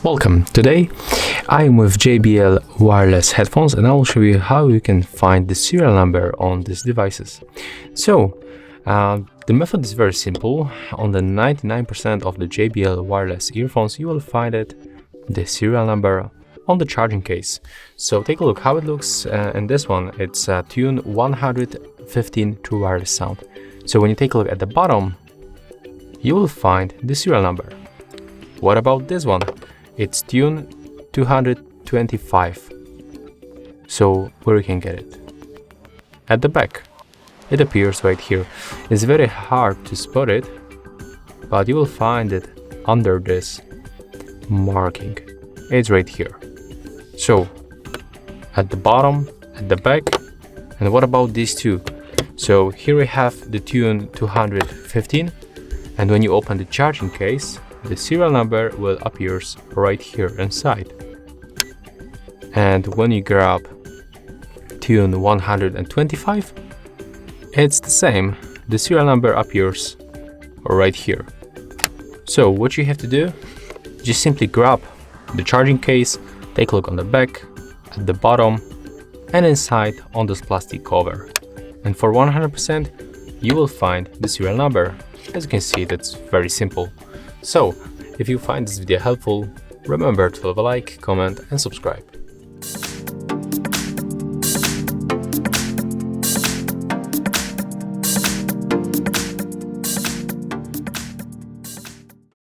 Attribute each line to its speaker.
Speaker 1: Welcome. Today I am with JBL wireless headphones and I will show you how you can find the serial number on these devices. So the method is very simple. On the 99% of the JBL wireless earphones you will find the serial number on the charging case. So take a look how it looks. In this one it's Tune 115 True Wireless Sound. So when you take a look at the bottom you will find the serial number. What about this one? It's Tune 225. So where you can get it? At the back. It appears right here. It's very hard to spot it, but you will find it under this marking. It's right here. So at the bottom, at the back. And what about these two? So here we have the Tune 215, and when you open the charging case, the serial number will appear right here inside. And when you grab Tune 125, it's the same. The serial number appears right here. So what you have to do, just simply grab the charging case, take a look on the back, at the bottom, and inside on this plastic cover. And for 100%, you will find the serial number. As you can see, that's very simple. So, if you find this video helpful, remember to leave a like, comment, and subscribe.